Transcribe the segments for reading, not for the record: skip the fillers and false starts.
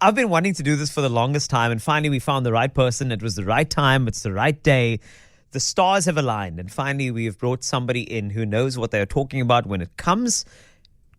I've been wanting to do this for the longest time, and finally we found the right person. It was the right time. It's the right day. The stars have aligned, and finally we have brought somebody in who knows what they're talking about when it comes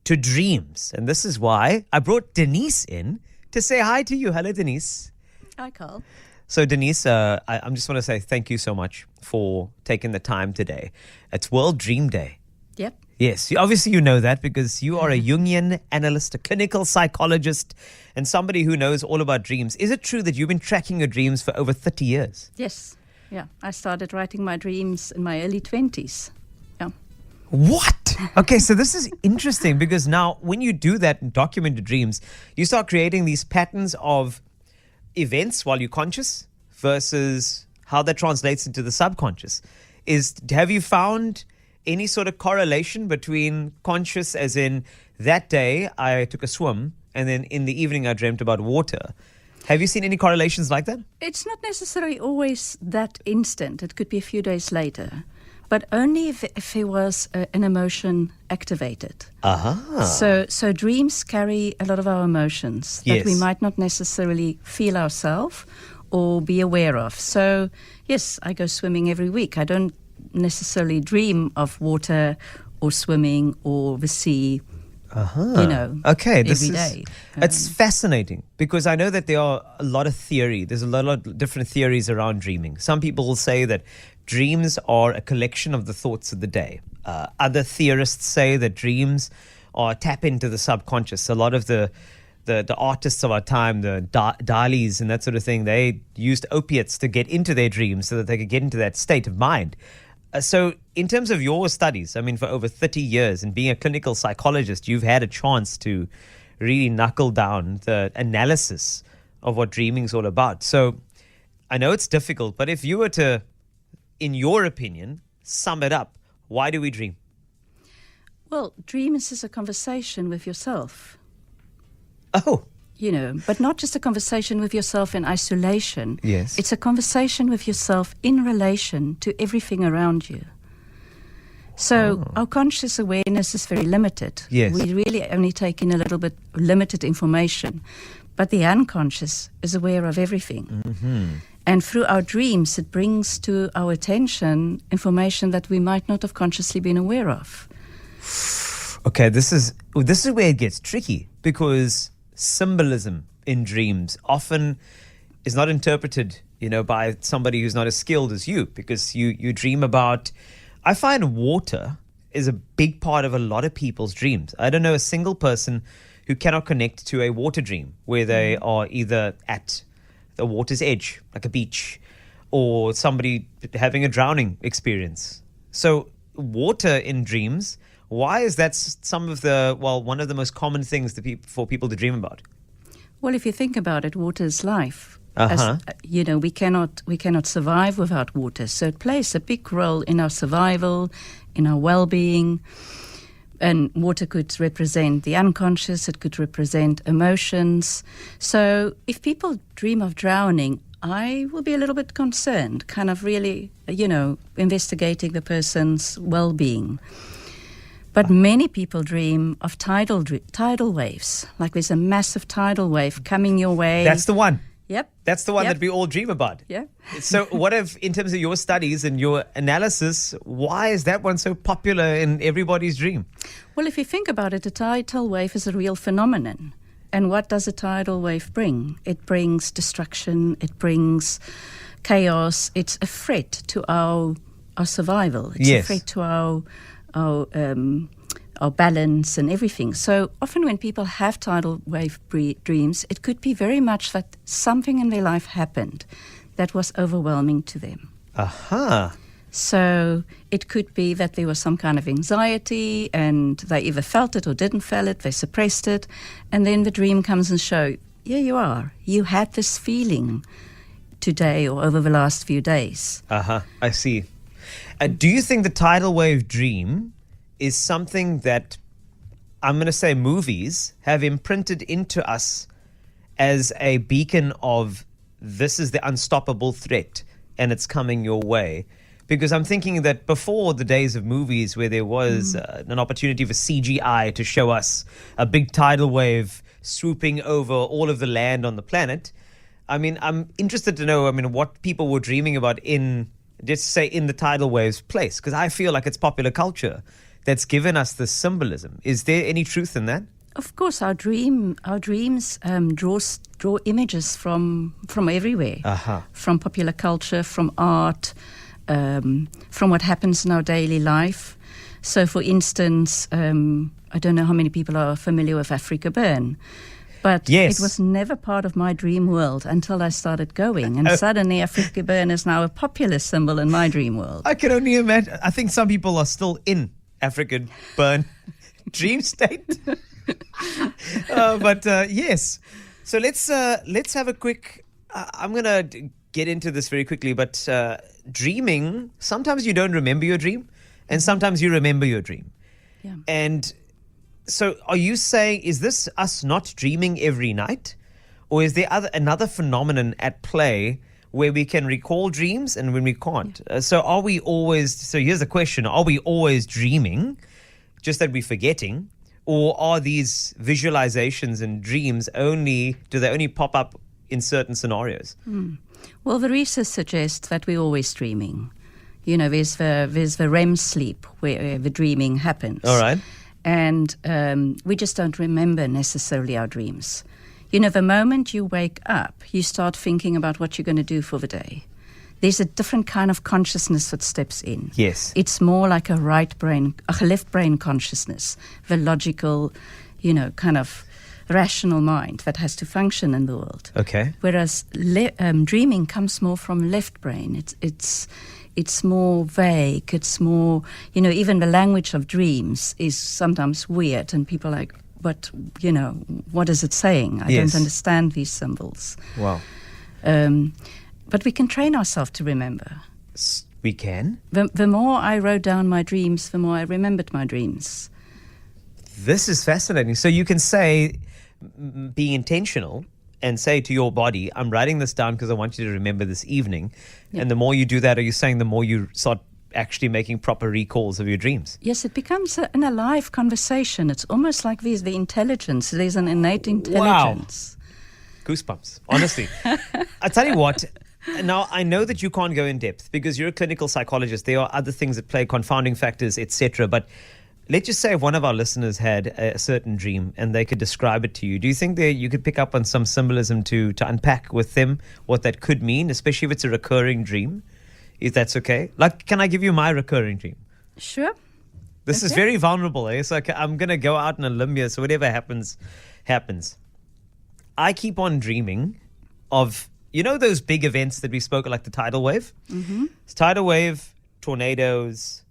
to dreams. And this is why I brought Denise in to say hi to you. Hello, Denise. Hi, Carl. So, Denise, I just want to say thank you so much for taking the time today. It's World Dream Day. Yep. Yes, obviously you know that because you are a Jungian analyst, a clinical psychologist, and somebody who knows all about dreams. Is it true that you've been tracking your dreams for over 30 years? Yes. Yeah. I started writing my dreams in my early 20s. Yeah. What? Okay, so this is interesting because now when you do that and document your dreams, you start creating these patterns of events while you're conscious versus how that translates into the subconscious. Have you found any sort of correlation between conscious, as in that day I took a swim and then in the evening I dreamt about water? Have you seen any correlations like that? It's not necessarily always that instant. It could be a few days later, but only if there was an emotion activated. So dreams carry a lot of our emotions that we might not necessarily feel ourselves or be aware of. So yes, I go swimming every week. I don't necessarily dream of water or swimming or the sea, okay, every day. It's fascinating because I know that there are a lot of theory. There's a lot of different theories around dreaming. Some people will say that dreams are a collection of the thoughts of the day. Other theorists say that dreams are tap into the subconscious. A lot of the artists of our time, the Dalis and that sort of thing, they used opiates to get into their dreams so that they could get into that state of mind. So in terms of your studies, I mean, for over 30 years and being a clinical psychologist, you've had a chance to really knuckle down the analysis of what dreaming is all about. So I know it's difficult, but if you were to, in your opinion, sum it up, why do we dream? Well, dreams is a conversation with yourself. Oh. But not just a conversation with yourself in isolation. Yes. It's a conversation with yourself in relation to everything around you. So our conscious awareness is very limited. Yes. We really only take in a little bit limited information. But the unconscious is aware of everything. Mm-hmm. And through our dreams, it brings to our attention information that we might not have consciously been aware of. Okay, this is where it gets tricky because symbolism in dreams often is not interpreted, by somebody who's not as skilled as you, because you dream about. I find water is a big part of a lot of people's dreams. I don't know a single person who cannot connect to a water dream where they are either at the water's edge, like a beach, or somebody having a drowning experience. So water in dreams, why is that one of the most common things for people to dream about? Well, if you think about it, water is life. Uh-huh. We cannot survive without water. So it plays a big role in our survival, in our well-being. And water could represent the unconscious. It could represent emotions. So if people dream of drowning, I will be a little bit concerned, kind of really, investigating the person's well-being. But many people dream of tidal waves, like there's a massive tidal wave coming your way. That's the one. Yep. That's the one that we all dream about. Yeah. So what if, in terms of your studies and your analysis, why is that one so popular in everybody's dream? Well, if you think about it, a tidal wave is a real phenomenon. And what does a tidal wave bring? It brings destruction. It brings chaos. It's a threat to our survival. It's a threat to our balance and everything. So often when people have tidal wave dreams, it could be very much that something in their life happened that was overwhelming to them. So it could be that there was some kind of anxiety and they either felt it or didn't feel it, they suppressed it, and then the dream comes and shows, here you are. You had this feeling today or over the last few days. I see. Do you think the tidal wave dream is something that, I'm going to say, movies have imprinted into us as a beacon of this is the unstoppable threat and it's coming your way? Because I'm thinking that before the days of movies where there was an opportunity for CGI to show us a big tidal wave swooping over all of the land on the planet. I mean, I'm interested to know, what people were dreaming about in the tidal waves place, because I feel like it's popular culture that's given us this symbolism. Is there any truth in that? Of course, our dreams draw images from everywhere, from popular culture, from art, from what happens in our daily life. So, for instance, I don't know how many people are familiar with Africa Burn, but yes, it was never part of my dream world until I started going, and suddenly Africa Burn is now a popular symbol in my dream world. I can only imagine. I think some people are still in African Burn dream state. But yes, so let's have a quick. I'm gonna get into this very quickly, but dreaming. Sometimes you don't remember your dream, and sometimes you remember your dream. Yeah. And so, are you saying, is this us not dreaming every night, or is there another phenomenon at play where we can recall dreams and when we can't? So are we always? So here's the question: are we always dreaming, just that we're forgetting? Or are these visualizations and dreams do they only pop up in certain scenarios? Well, the research suggests that we're always dreaming. You know, there's the REM sleep where the dreaming happens. All right. And we just don't remember necessarily our dreams. You know, the moment you wake up, you start thinking about what you're going to do for the day. There's a different kind of consciousness that steps in. Yes. It's more like a left brain consciousness, the logical, kind of rational mind that has to function in the world. Okay. Whereas dreaming comes more from left brain. It's more vague. It's more, even the language of dreams is sometimes weird, and people are like, but, what is it saying? I Yes. don't understand these symbols. Wow. But we can train ourselves to remember. We can? The more I wrote down my dreams, the more I remembered my dreams. This is fascinating. So you can say, be intentional and say to your body, I'm writing this down because I want you to remember this evening. Yeah. And the more you do that, are you saying the more you start actually making proper recalls of your dreams? Yes, it becomes an alive conversation. It's almost like there's the intelligence. There's an innate intelligence. Wow. Goosebumps, honestly. I tell you what, now I know that you can't go in depth because you're a clinical psychologist. There are other things that play, confounding factors, etc. But let's just say if one of our listeners had a certain dream and they could describe it to you, do you think that you could pick up on some symbolism to unpack with them what that could mean, especially if it's a recurring dream, if that's okay? Like, can I give you my recurring dream? Sure. This is very vulnerable. Eh? So I'm going to go out on a limb here, so whatever happens, happens. I keep on dreaming of, those big events that we spoke of, like the tidal wave? Mm-hmm. Tidal wave, tornadoes,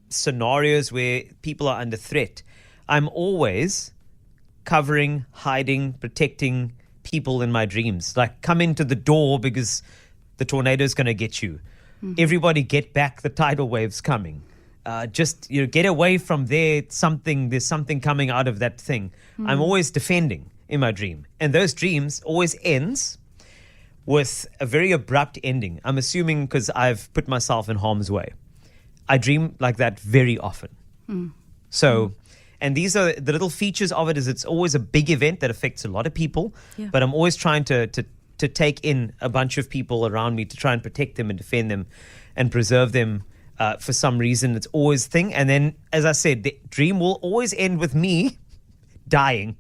scenarios where people are under threat. I'm always covering, hiding, protecting people in my dreams. Like, come into the door because the tornado is going to get you. Mm-hmm. Everybody get back, the tidal wave's coming. Just get away from there. There's something coming out of that thing. Mm-hmm. I'm always defending in my dream. And those dreams always ends with a very abrupt ending. I'm assuming because I've put myself in harm's way. I dream like that very often. So, and these are the little features of it, is it's always a big event that affects a lot of people, but I'm always trying to take in a bunch of people around me to try and protect them and defend them and preserve them. For some reason, it's always a thing. And then, as I said, the dream will always end with me dying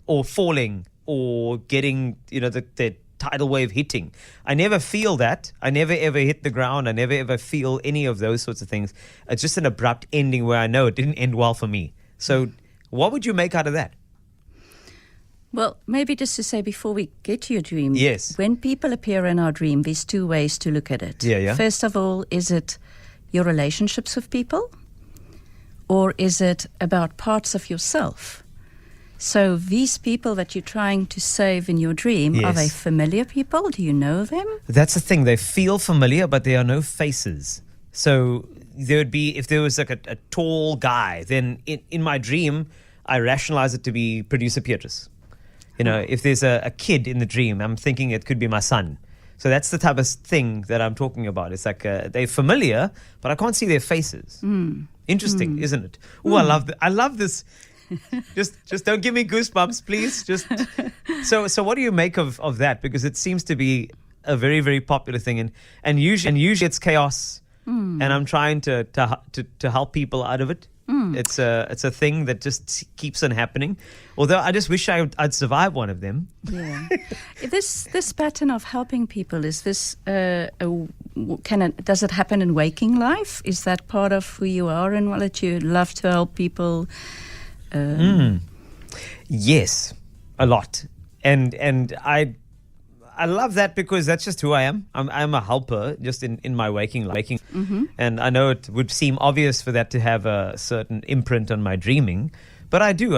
or falling or getting, the tidal wave hitting. I never feel that. I never ever hit the ground. I never ever feel any of those sorts of things. It's just an abrupt ending where I know it didn't end well for me. So what would you make out of that? Well, maybe just to say before we get to your dream, yes, when people appear in our dream, there's two ways to look at it. Yeah. First of all, is it your relationships with people, or is it about parts of yourself? So these people that you're trying to save in your dream, are they familiar people? Do you know them? That's the thing. They feel familiar, but there are no faces. So there would be, if there was like a tall guy, then in my dream, I rationalize it to be producer Petrus. If there's a kid in the dream, I'm thinking it could be my son. So that's the type of thing that I'm talking about. It's like they're familiar, but I can't see their faces. Interesting, isn't it? Oh, I love this Just don't give me goosebumps, please. So what do you make of that? Because it seems to be a very, very popular thing, and usually it's chaos, and I'm trying to help people out of it. It's a thing that just keeps on happening. Although I just wish I'd survive one of them. Yeah, this pattern of helping people, is this does it happen in waking life? Is that part of who you are, and that you love to help people? Yes, a lot, and I love that because that's just who I am. I'm a helper just in my waking life. And I know it would seem obvious for that to have a certain imprint on my dreaming, but I do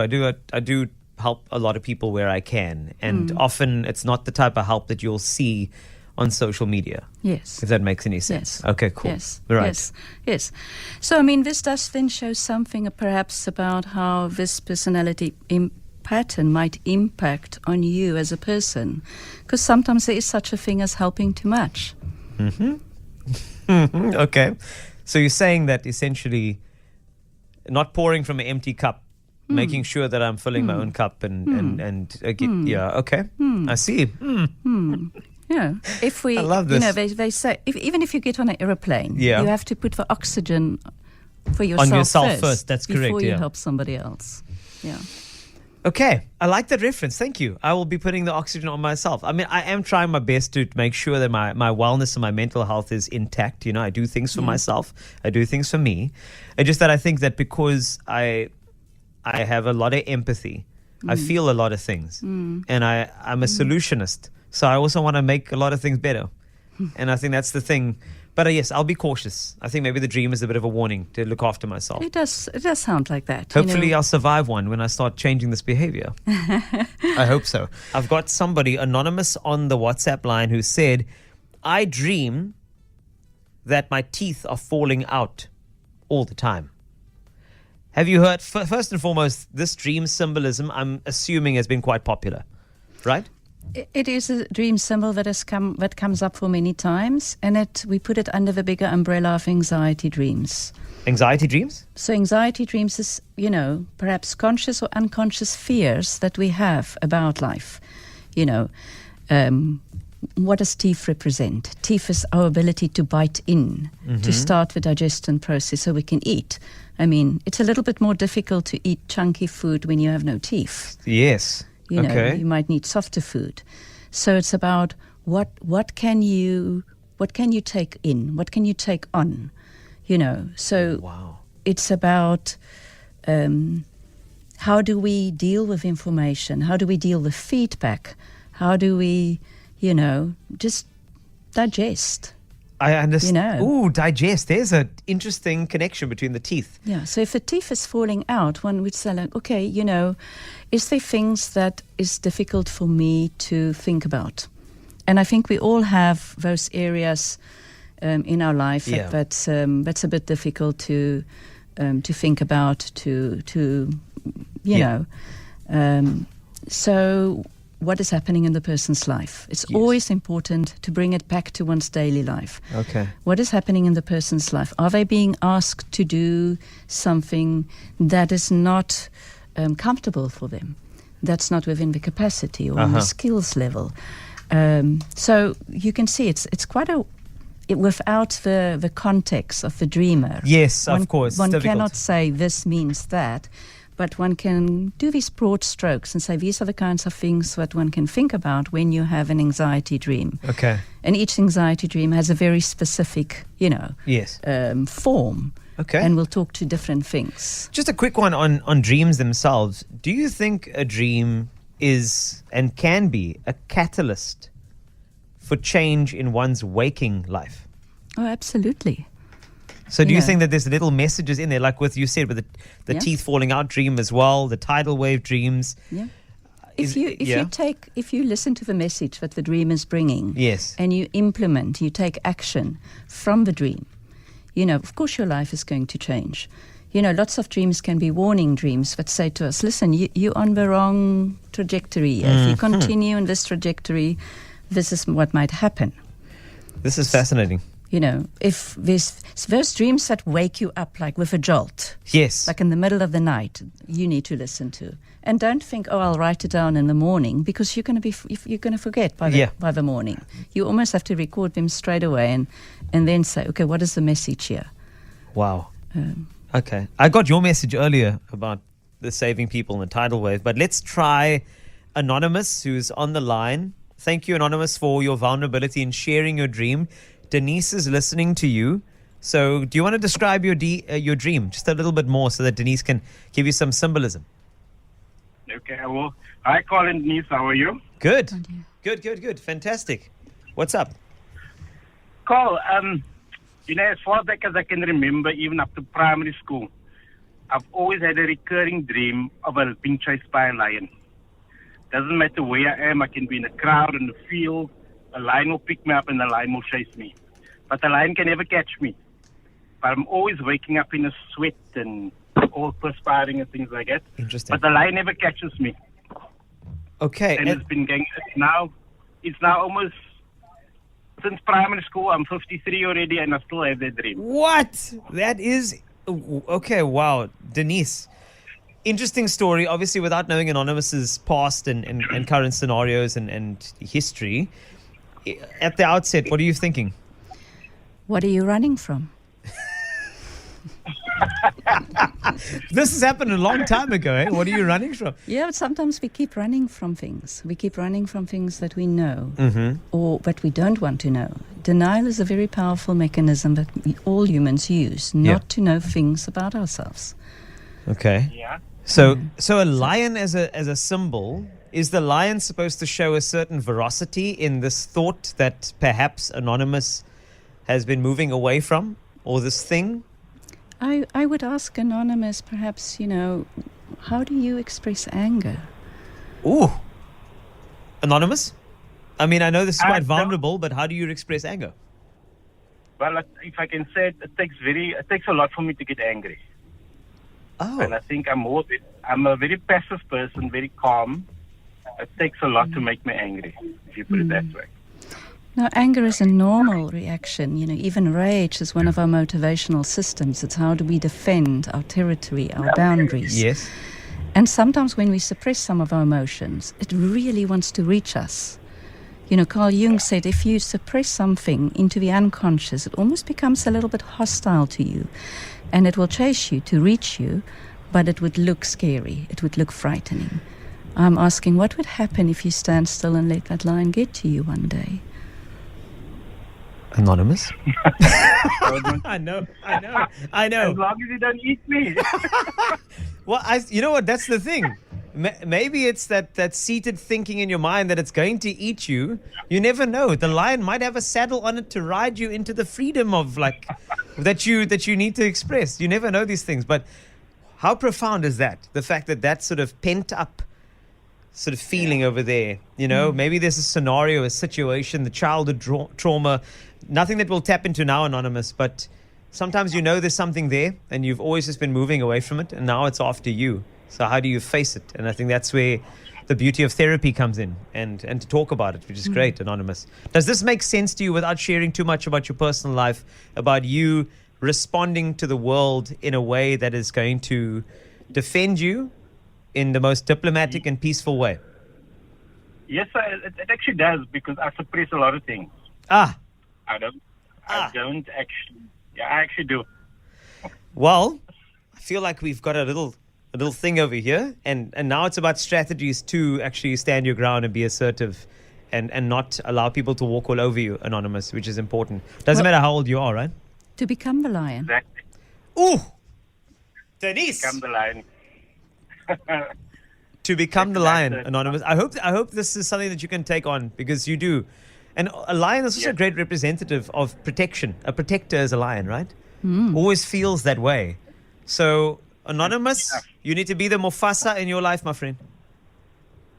help a lot of people where I can. And often it's not the type of help that you'll see on social media. Yes. If that makes any sense. Yes. Okay, cool. Yes. Right. Yes. So, I mean, this does then show something perhaps about how this personality pattern might impact on you as a person, because sometimes there is such a thing as helping too much. Okay, so you're saying that essentially not pouring from an empty cup, making sure that I'm filling my own cup and yeah, okay, I see. Yeah, if we, I love this. They say even if you get on an aeroplane, you have to put the oxygen for yourself on yourself first. That's correct. Before you help somebody else. Yeah. Okay, I like that reference. Thank you. I will be putting the oxygen on myself. I mean, I am trying my best to make sure that my wellness and my mental health is intact. You know, I do things for myself. I do things for me. It's just that I think that because I have a lot of empathy, I feel a lot of things, and I'm a solutionist. So I also want to make a lot of things better. And I think that's the thing. But yes, I'll be cautious. I think maybe the dream is a bit of a warning to look after myself. It does sound like that. Hopefully I'll survive one when I start changing this behavior. I hope so. I've got somebody anonymous on the WhatsApp line who said, I dream that my teeth are falling out all the time. Have you heard, first and foremost, this dream symbolism, I'm assuming, has been quite popular, right? It is a dream symbol that comes up for many times, and we put it under the bigger umbrella of anxiety dreams. Anxiety dreams? So anxiety dreams is, perhaps conscious or unconscious fears that we have about life. What does teeth represent? Teeth is our ability to bite in, to start the digestion process so we can eat. I mean, it's a little bit more difficult to eat chunky food when you have no teeth. Yes. You might need softer food. So it's about what can you take in? What can you take on? So it's about how do we deal with information? How do we deal with feedback? How do we, just digest? I understand. Ooh, digest. There's an interesting connection between the teeth. Yeah. So if the teeth is falling out, one would say, like, okay, is there things that is difficult for me to think about? And I think we all have those areas in our life that's a bit difficult to think about. So what is happening in the person's life? It's always important to bring it back to one's daily life. Okay. What is happening in the person's life? Are they being asked to do something that is not comfortable for them? That's not within the capacity or on the skills level. So you can see it's quite without the context of the dreamer. Yes, of course. One difficult. cannot say this means that. But one can do these broad strokes and say these are the kinds of things that one can think about when you have an anxiety dream. Okay. And each anxiety dream has a very specific, form. Okay. And we'll talk to different things. Just a quick one on dreams themselves. Do you think a dream is and can be a catalyst for change in one's waking life? Oh, absolutely. So do you think that there's little messages in there, like with you said, with the teeth falling out dream as well, the tidal wave dreams? Yeah. If you listen to the message that the dream is bringing, and you take action from the dream, of course your life is going to change. Lots of dreams can be warning dreams that say to us, listen, you're on the wrong trajectory. If you continue on this trajectory, this is what might happen. This is fascinating. You know, if there's those dreams that wake you up like with a jolt, Yes. like in the middle of the night, you need to listen to. And don't think, oh, I'll write it down in the morning, because you're going to forget by the morning. You almost have to record them straight away and then say, okay, what is the message here? Wow. Okay. I got your message earlier about the saving people in the tidal wave, but let's try Anonymous, who's on the line. Thank you, Anonymous, for your vulnerability in sharing your dream. Denise is listening to you. So do you want to describe your dream just a little bit more so that Denise can give you some symbolism? Okay, well, hi, Carl and Denise. How are you? Good. Good. Fantastic. What's up? Carl, as far back as I can remember, even up to primary school, I've always had a recurring dream of being chased by a lion. Doesn't matter where I am. I can be in a crowd, in the field. A lion will pick me up and the lion will chase me. But the lion can never catch me. But I'm always waking up in a sweat and all perspiring and things like that. Interesting. But the lion never catches me. Okay. And it's been going, it's now almost, since primary school, I'm 53 already and I still have that dream. What? That is, okay, wow. Denise, interesting story. Obviously, without knowing Anonymous's past and current scenarios and history, at the outset, what are you thinking? What are you running from? This has happened a long time ago, eh? What are you running from? Yeah, but sometimes we keep running from things. We keep running from things that we know or that we don't want to know. Denial is a very powerful mechanism that all humans use, not to know things about ourselves. Okay. Yeah. So a lion as a symbol, is the lion supposed to show a certain veracity in this thought that perhaps Anonymous has been moving away from, or this thing? I would ask Anonymous, perhaps, how do you express anger? Ooh. Anonymous? I mean, I know this is quite vulnerable, but how do you express anger? Well, if I can say it, it takes a lot for me to get angry. Oh. And I think I'm a very passive person, very calm. It takes a lot to make me angry, if you put it that way. Now, anger is a normal reaction. Even rage is one of our motivational systems. It's how do we defend our territory, our boundaries. Yes. And sometimes when we suppress some of our emotions, it really wants to reach us. Carl Jung said if you suppress something into the unconscious, it almost becomes a little bit hostile to you. And it will chase you to reach you, but it would look scary. It would look frightening. I'm asking, what would happen if you stand still and let that lion get to you one day? Anonymous? I know. As long as you don't eat me. Well, you know what? That's the thing. Maybe it's that seated thinking in your mind that it's going to eat you. You never know. The lion might have a saddle on it to ride you into the freedom of that you need to express. You never know these things. But how profound is that? The fact that sort of pent up sort of feeling over there. Maybe there's a scenario, a situation, the childhood trauma, nothing that we'll tap into now, Anonymous, but sometimes there's something there and you've always just been moving away from it and now it's after you. So how do you face it? And I think that's where the beauty of therapy comes in and to talk about it, which is great, Anonymous. Does this make sense to you without sharing too much about your personal life, about you responding to the world in a way that is going to defend you in the most diplomatic and peaceful way? Yes, it actually does, because I suppress a lot of things. I actually do. Well, I feel like we've got a little thing over here, and now it's about strategies to actually stand your ground and be assertive and not allow people to walk all over you, Anonymous, which is important. Doesn't matter how old you are, right? To become the lion. Exactly. Ooh! Denise! Become the lion. To become the lion, Anonymous. I hope this is something that you can take on, because you do. And a lion is also a great representative of protection. A protector is a lion, right? Always feels that way. So, Anonymous, you need to be the Mufasa in your life, my friend.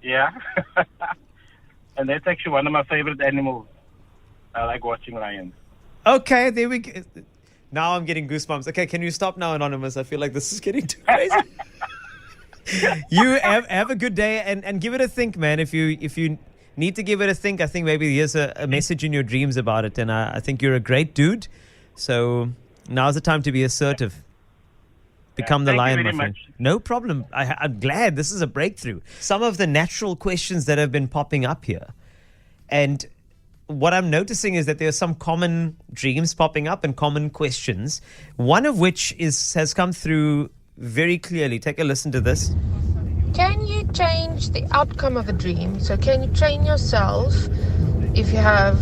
Yeah. And that's actually one of my favorite animals. I like watching lions. Okay, there we go. Now I'm getting goosebumps. Okay, can you stop now, Anonymous? I feel like this is getting too crazy. You have a good day and give it a think, man. If you need to give it a think. I think maybe there's a message in your dreams about it. And I think you're a great dude. So now's the time to be assertive. Become the Thank you lion, very my friend. much. No problem. I'm glad this is a breakthrough. Some of the natural questions that have been popping up here. And what I'm noticing is that there are some common dreams popping up and common questions. One of which has come through very clearly. Take a listen to this. Can you change the outcome of a dream? So can you train yourself if you have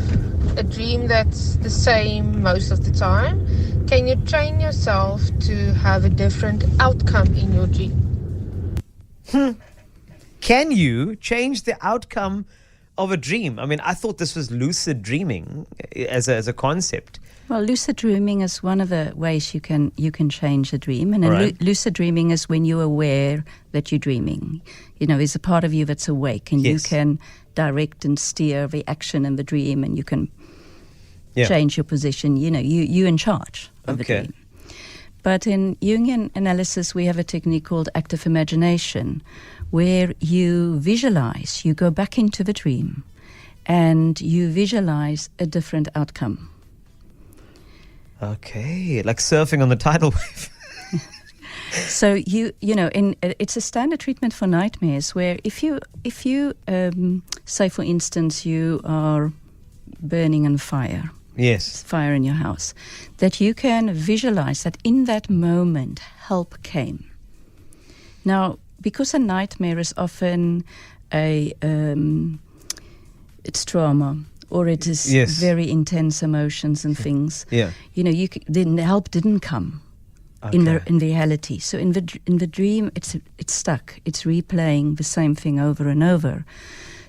a dream that's the same most of the time? Can you train yourself to have a different outcome in your dream? Can you change the outcome of a dream? I mean, I thought this was lucid dreaming as a concept. Well, lucid dreaming is one of the ways you can change a dream. And Right. lucid dreaming is when you're aware that you're dreaming. There's a part of you that's awake, and you Yes. can direct and steer the action in the dream, and you can Yeah. change your position. You're in charge of the Okay. dream. But in Jungian analysis, we have a technique called active imagination, where you visualize, you go back into the dream, and you visualize a different outcome. Okay, like surfing on the tidal wave. So it's a standard treatment for nightmares, where if you say, for instance, you are burning on fire Yes. in your house, that you can visualize that in that moment help came. Now, because a nightmare is often it's trauma, or it is Yes. very intense emotions and things. Yeah. Then the help didn't come in Okay. reality. So in the dream, it's stuck. It's replaying the same thing over and over.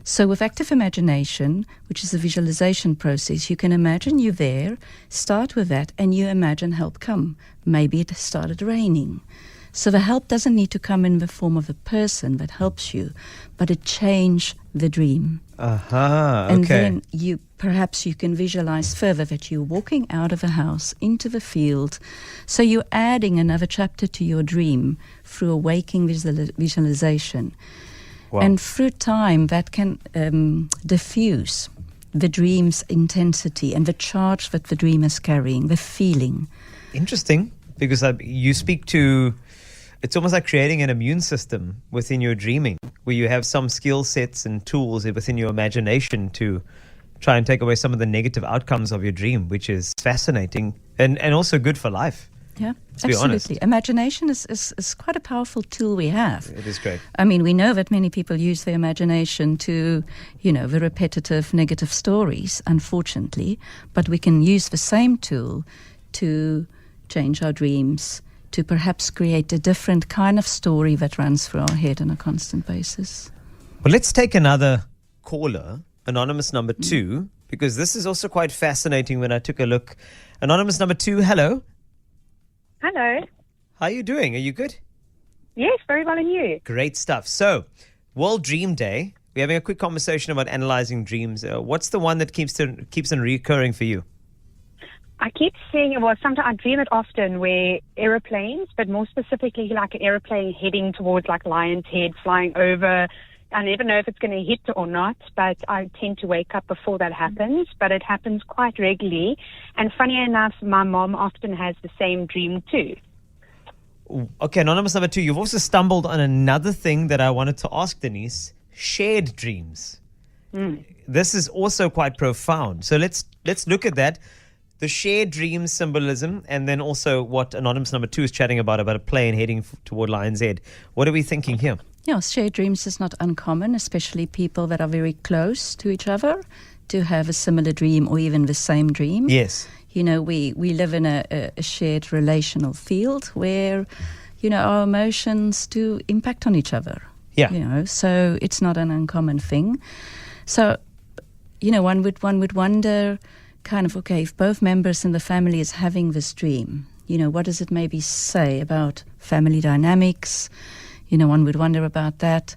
So with active imagination, which is a visualization process, you can imagine you're there, start with that, and you imagine help come. Maybe it started raining. So the help doesn't need to come in the form of a person that helps you, but it change the dream. Aha, And okay. then perhaps you can visualize further that you're walking out of a house into the field. So you're adding another chapter to your dream through a waking visualization. Wow. And through time, that can diffuse the dream's intensity and the charge that the dream is carrying, the feeling. Interesting, because you speak to, it's almost like creating an immune system within your dreaming, where you have some skill sets and tools within your imagination to try and take away some of the negative outcomes of your dream, which is fascinating and also good for life. Yeah, To be honest. absolutely. Imagination is quite a powerful tool we have. It is great. I mean, we know that many people use their imagination to, the repetitive negative stories, unfortunately, but we can use the same tool to change our dreams, to perhaps create a different kind of story that runs through our head on a constant basis. Well, let's take another caller, anonymous number 2, because this is also quite fascinating when I took a look. Anonymous number 2, hello. Hello. How are you doing? Are you good? Yes, very well, and you? Great stuff. So, World Dream Day. We're having a quick conversation about analyzing dreams. What's the one that keeps on recurring for you? I keep seeing, sometimes I dream it often, where aeroplanes, but more specifically like an aeroplane heading towards like Lion's Head, flying over. I never know if it's going to hit or not, but I tend to wake up before that happens, but it happens quite regularly. And funny enough, my mom often has the same dream too. Okay, anonymous number 2, you've also stumbled on another thing that I wanted to ask Denise, shared dreams. This is also quite profound. So let's look at that. The shared dream symbolism, and then also what anonymous number 2 is chatting about a plane heading toward Lion's Head. What are we thinking here? Yeah, shared dreams is not uncommon, especially people that are very close to each other, to have a similar dream or even the same dream. Yes. We live in a shared relational field where, our emotions do impact on each other. Yeah. So it's not an uncommon thing. So, one would wonder, kind of, okay, if both members in the family is having this dream, what does it maybe say about family dynamics? One would wonder about that.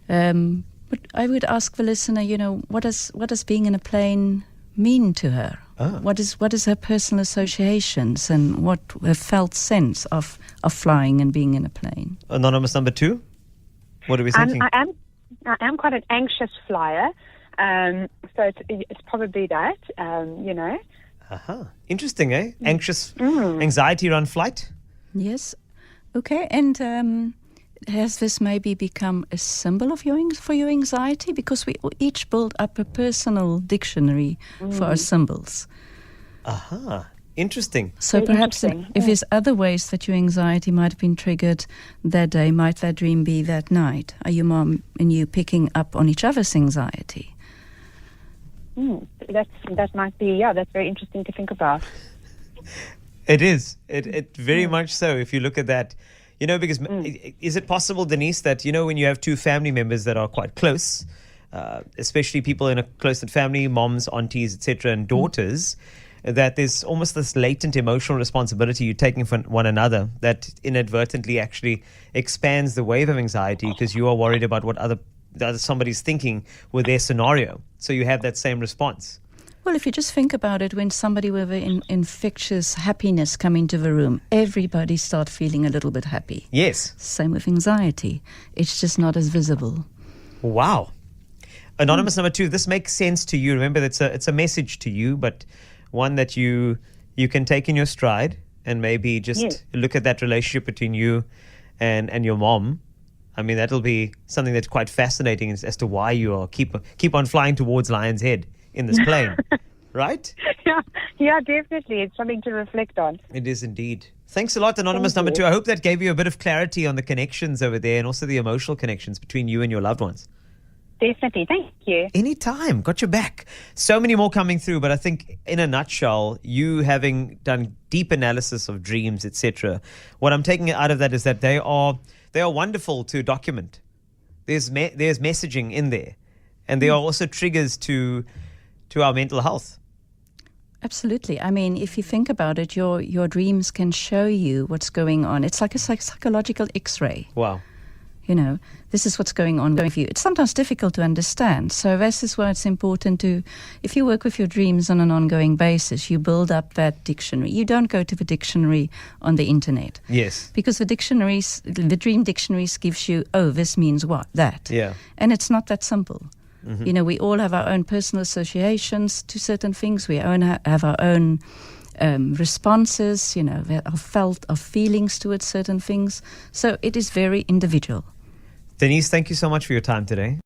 But I would ask the listener, what does being in a plane mean to her? What is her personal associations and what her felt sense of flying and being in a plane? Anonymous number 2, what are we thinking? I am quite an anxious flyer, So it's probably that, Interesting, eh? Anxious, anxiety around flight? Yes. Okay. And has this maybe become a symbol of for your anxiety? Because we each build up a personal dictionary for our symbols. Interesting. So Very perhaps interesting. if there's other ways that your anxiety might have been triggered that day, might that dream be that night? Are your mom and you picking up on each other's anxiety? That might be, that's very interesting to think about. It is. It very much so, if you look at that. Because is it possible, Denise, that, when you have two family members that are quite close, especially people in a close-knit family, moms, aunties, etc., and daughters, that there's almost this latent emotional responsibility you're taking from one another that inadvertently actually expands the wave of anxiety because you are worried about what somebody's thinking with their scenario. So you have that same response. Well, if you just think about it, when somebody with infectious happiness come into the room, everybody start feeling a little bit happy. Yes. Same with anxiety. It's just not as visible. Wow. Anonymous number 2, this makes sense to you. Remember, it's a message to you, but one that you can take in your stride and maybe just look at that relationship between you and your mom. I mean, that'll be something that's quite fascinating as to why you are keep on flying towards Lion's Head in this plane, right? Yeah, definitely. It's something to reflect on. It is indeed. Thanks a lot, Anonymous number 2. I hope that gave you a bit of clarity on the connections over there and also the emotional connections between you and your loved ones. Definitely. Thank you. Anytime. Got your back. So many more coming through, but I think in a nutshell, you having done deep analysis of dreams, etc., what I'm taking out of that is that they are wonderful to document. There's messaging in there, and they are also triggers to our mental health. Absolutely. I mean, if you think about it, your dreams can show you what's going on. It's like a psychological X-ray. Wow. This is what's going on with you. It's sometimes difficult to understand. So this is why it's important if you work with your dreams on an ongoing basis, you build up that dictionary. You don't go to the dictionary on the internet. Yes. Because the dream dictionaries gives you, this means what? That. Yeah. And it's not that simple. Mm-hmm. We all have our own personal associations to certain things. We have our own responses, our feelings towards certain things. So it is very individual. Denise, thank you so much for your time today.